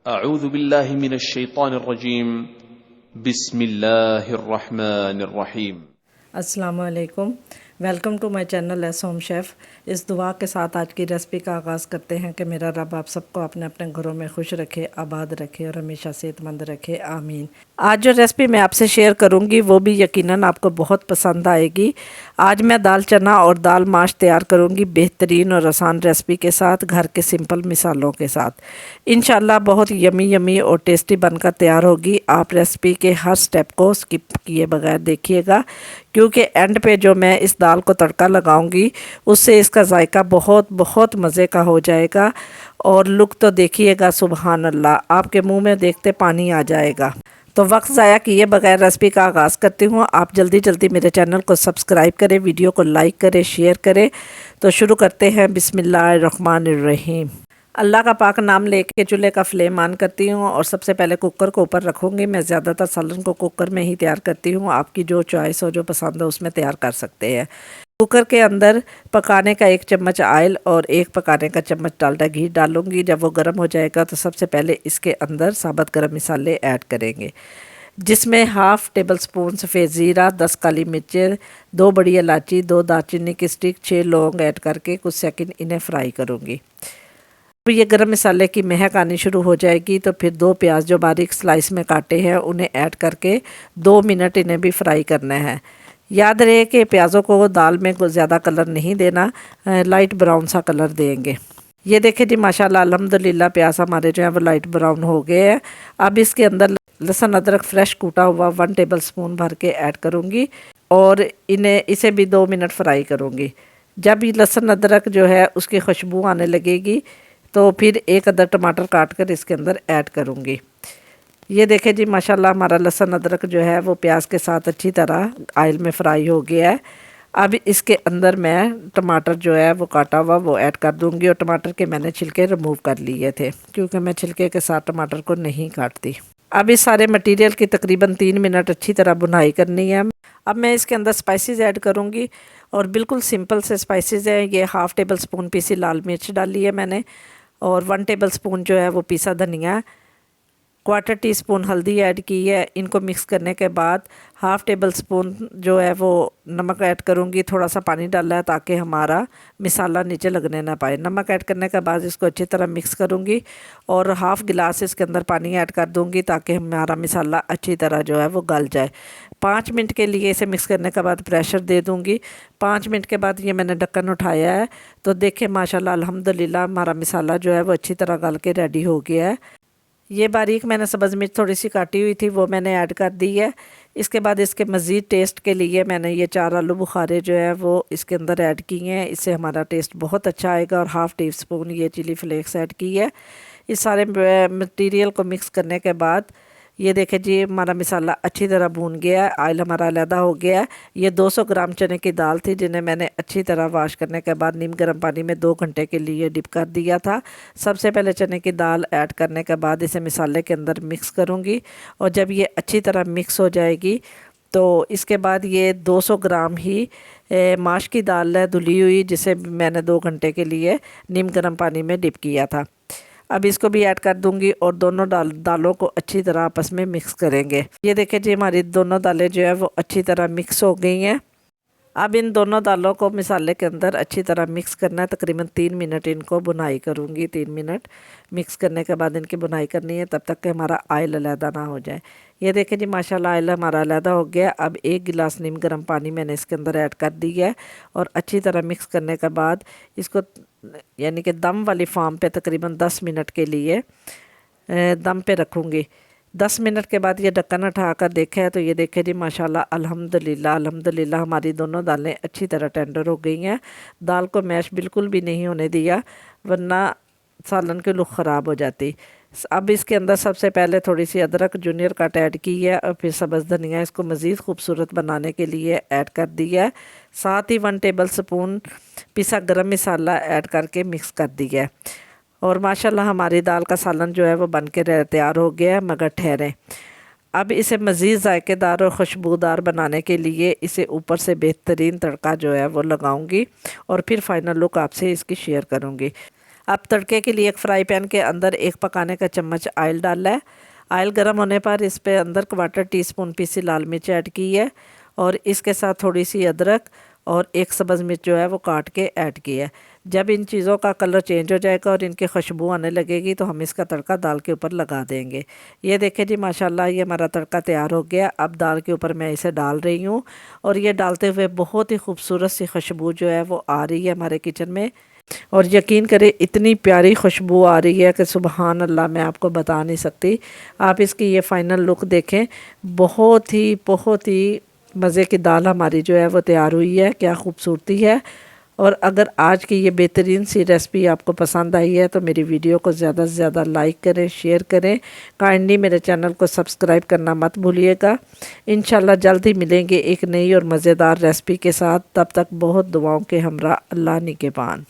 अऊज़ु बिल्लाहि मिनश शैतानिर रजीम बिस्मिल्लाहिर रहमानिर रहीम। अस्सलामु अलैकुम, welcome to my channel S home chef. इस दुआ के साथ आज की रेसिपी का आगाज़ करते हैं कि मेरा रब आप सबको अपने अपने घरों में खुश रखे, आबाद रखे और हमेशा सेहतमंद रखे, आमीन। आज जो रेसिपी मैं आपसे शेयर करूंगी वो भी यकीनन आपको बहुत पसंद आएगी। आज मैं दाल चना और दाल माश तैयार करूंगी बेहतरीन और आसान रेसिपी के साथ, घर के सिंपल मिसालों के साथ। इंशाल्लाह बहुत यमी यमी और टेस्टी बनकर तैयार होगी। आप रेसिपी के हर स्टेप को स्किप किए बगैर देखिएगा, क्योंकि एंड पे जो मैं इस दाल को तड़का लगाऊंगी उससे इसका जायका बहुत बहुत मज़े का हो जाएगा। और लुक तो देखिएगा, सुबहान अल्लाह, आपके मुंह में देखते पानी आ जाएगा। तो वक्त ज़ाया किए बगैर रेसिपी का आगाज़ करती हूँ। आप जल्दी जल्दी मेरे चैनल को सब्सक्राइब करें, वीडियो को लाइक करें, शेयर करें। तो शुरू करते हैं। बिस्मिल्लाहिर्रहमानिर्रहीम। अल्लाह का पाक नाम लेके चूल्हे का फ्लेम ऑन करती हूँ और सबसे पहले कुकर को ऊपर रखूँगी। मैं ज़्यादातर सालन को कुकर में ही तैयार करती हूँ। आपकी जो चॉइस हो, जो पसंद हो, उसमें तैयार कर सकते हैं। कुकर के अंदर पकाने का 1 चम्मच ऑयल और 1 पकाने का चम्मच डालडा घी डालूंगी। जब वो गर्म हो जाएगा तो सबसे पहले इसके अंदर साबुत गरम मसाले ऐड करेंगे, जिसमें हाफ़ टेबल स्पून सफ़ेद ज़ीरा, 10 काली मिर्चें, 2 बड़ी इलायची, 2 दालचीनी की स्टिक, 6 लौंग ऐड करके कुछ सेकंड इन्हें फ्राई करूँगी। अब ये गरम मसाले की महक आनी शुरू हो जाएगी तो फिर 2 प्याज जो बारीक स्लाइस में काटे हैं उन्हें ऐड करके 2 मिनट इन्हें भी फ्राई करना है। याद रहे कि प्याज़ों को दाल में कुछ ज़्यादा कलर नहीं देना, लाइट ब्राउन सा कलर देंगे। ये देखें जी, माशाल्लाह अल्हम्दुलिल्लाह प्याज हमारे जो है वो लाइट ब्राउन हो गए हैं। अब इसके अंदर लहसुन अदरक फ्रेश कूटा हुआ 1 टेबल स्पून भर के ऐड करूँगी और इसे भी 2 मिनट फ्राई करूँगी। जब ये लहसुन अदरक जो है उसकी खुशबू आने लगेगी तो फिर 1 अदर टमाटर काट कर इसके अंदर ऐड करूँगी। ये देखें जी, माशाल्लाह हमारा लहसुन अदरक जो है वो प्याज के साथ अच्छी तरह ऑयल में फ्राई हो गया है। अब इसके अंदर मैं टमाटर जो है वो काटा हुआ वो ऐड कर दूंगी और टमाटर के मैंने छिलके रिमूव कर लिए थे, क्योंकि मैं छिलके के साथ टमाटर को नहीं काटती। अब इस सारे मटेरियल की तकरीबन 3 मिनट अच्छी तरह भुनाई करनी है। अब मैं इसके अंदर स्पाइसेस ऐड करूँगी और बिल्कुल सिंपल से स्पाइसेस हैं। ये हाफ़ टेबल स्पून पीसी लाल मिर्च डाली है मैंने और 1 टेबल स्पून जो है वो पीसा धनिया, 1/4 टीस्पून हल्दी ऐड की है। इनको मिक्स करने के बाद हाफ़ टेबल स्पून जो है वो नमक ऐड करूँगी। थोड़ा सा पानी डाला है ताकि हमारा मसाला नीचे लगने ना पाए। नमक ऐड करने के बाद इसको अच्छी तरह मिक्स करूँगी और हाफ़ गिलास इसके अंदर पानी ऐड कर दूँगी ताकि हमारा मसाला अच्छी तरह जो है वो गल जाए। 5 मिनट के लिए इसे मिक्स करने के बाद प्रेशर दे दूँगी। 5 मिनट के बाद ये मैंने ढक्कन उठाया है तो देखें माशाल्लाह अल्हम्दुलिल्लाह हमारा मसाला जो है वो अच्छी तरह गल के रेडी हो गया है। ये बारीक मैंने सब्ज़ मिर्च थोड़ी सी काटी हुई थी वो मैंने ऐड कर दी है। इसके बाद इसके मज़ीद टेस्ट के लिए मैंने ये 4 आलू बुखारे जो है वो इसके अंदर ऐड किए हैं। इससे हमारा टेस्ट बहुत अच्छा आएगा। और हाफ़ टी स्पून ये चिली फ्लेक्स ऐड की है। इस सारे मटेरियल को मिक्स करने के बाद ये देखें जी, हमारा मसाला अच्छी तरह भून गया है, ऑयल हमारा अलहदा हो गया है। ये 200 ग्राम चने की दाल थी जिन्हें मैंने अच्छी तरह वॉश करने के बाद नीम गर्म पानी में 2 घंटे के लिए डिप कर दिया था। सबसे पहले चने की दाल ऐड करने के बाद इसे मसाले के अंदर मिक्स करूँगी और जब ये अच्छी तरह मिक्स हो जाएगी तो इसके बाद ये 200 ग्राम ही माश की दाल है धुली हुई, जिसे मैंने 2 घंटे के लिए नीम गर्म पानी में डिप किया था। अब इसको भी ऐड कर दूंगी और दोनों दालों को अच्छी तरह आपस में मिक्स करेंगे। ये देखें जी, हमारी दोनों दालें जो है वो अच्छी तरह मिक्स हो गई हैं। अब इन दोनों दालों को मसाले के अंदर अच्छी तरह मिक्स करना है। तकरीबन 3 मिनट इनको बुनाई करूँगी। 3 मिनट मिक्स करने के बाद इनकी बुनाई करनी है, तब तक कि हमारा ऑयल अलहदा ना हो जाए। ये देखें जी, माशाल्लाह ऑयल हमारा अलहदा हो गया। अब 1 गिलास नीम गर्म पानी मैंने इसके अंदर ऐड कर दी है और अच्छी तरह मिक्स करने के बाद इसको यानी कि दम वाली फार्म पे तकरीबन 10 मिनट के लिए दम पे रखूँगी। 10 मिनट के बाद ये ढक्कन उठा कर देखा है तो ये देखे जी, माशाल्लाह अल्हम्दुलिल्लाह अल्हम्दुलिल्लाह हमारी दोनों दालें अच्छी तरह टेंडर हो गई हैं। दाल को मैश बिल्कुल भी नहीं होने दिया, वरना सालन की लुक ख़राब हो जाती। अब इसके अंदर सबसे पहले थोड़ी सी अदरक जूनियर कट ऐड की है और फिर सब्ज़ धनिया इसको मज़ीद खूबसूरत बनाने के लिए ऐड कर दिया है। साथ ही 1 टेबल स्पून पिसा गरम मसाला ऐड करके मिक्स कर दिया है और माशाल्लाह हमारी दाल का सालन जो है वो बन के तैयार हो गया है। मगर ठहरें, अब इसे मज़ीद जायकेदार और खुशबूदार बनाने के लिए इसे ऊपर से बेहतरीन तड़का जो है वो लगाऊंगी और फिर फ़ाइनल लुक आपसे इसकी शेयर करूंगी। अब तड़के के लिए एक फ्राई पैन के अंदर 1 पकाने का चम्मच ऑयल डाला है। ऑयल गर्म होने पर इस पे अंदर 1/4 टीस्पून पीसी लाल मिर्च ऐड की है और इसके साथ थोड़ी सी अदरक और 1 सब्ज़ मिर्च जो है वो काट के ऐड की है। जब इन चीज़ों का कलर चेंज हो जाएगा और इनकी खुशबू आने लगेगी तो हम इसका तड़का दाल के ऊपर लगा देंगे। ये देखें जी, माशाल्लाह ये हमारा तड़का तैयार हो गया। अब दाल के ऊपर मैं इसे डाल रही हूँ और ये डालते हुए बहुत ही खूबसूरत सी खुशबू जो है वो आ रही है हमारे किचन में। और यकीन करें इतनी प्यारी खुशबू आ रही है कि सुबहान अल्लाह, मैं आपको बता नहीं सकती। आप इसकी ये फ़ाइनल लुक देखें, बहुत ही मज़े की दाल हमारी जो है वो तैयार हुई है। क्या खूबसूरती है। और अगर आज की ये बेहतरीन सी रेसिपी आपको पसंद आई है तो मेरी वीडियो को ज़्यादा से ज़्यादा लाइक करें, शेयर करें। काइंडली मेरे चैनल को सब्सक्राइब करना मत भूलिएगा। इंशाल्लाह जल्द ही मिलेंगे एक नई और मज़ेदार रेसिपी के साथ। तब तक बहुत दुआओं के हमरा। अल्लाह निगहबान।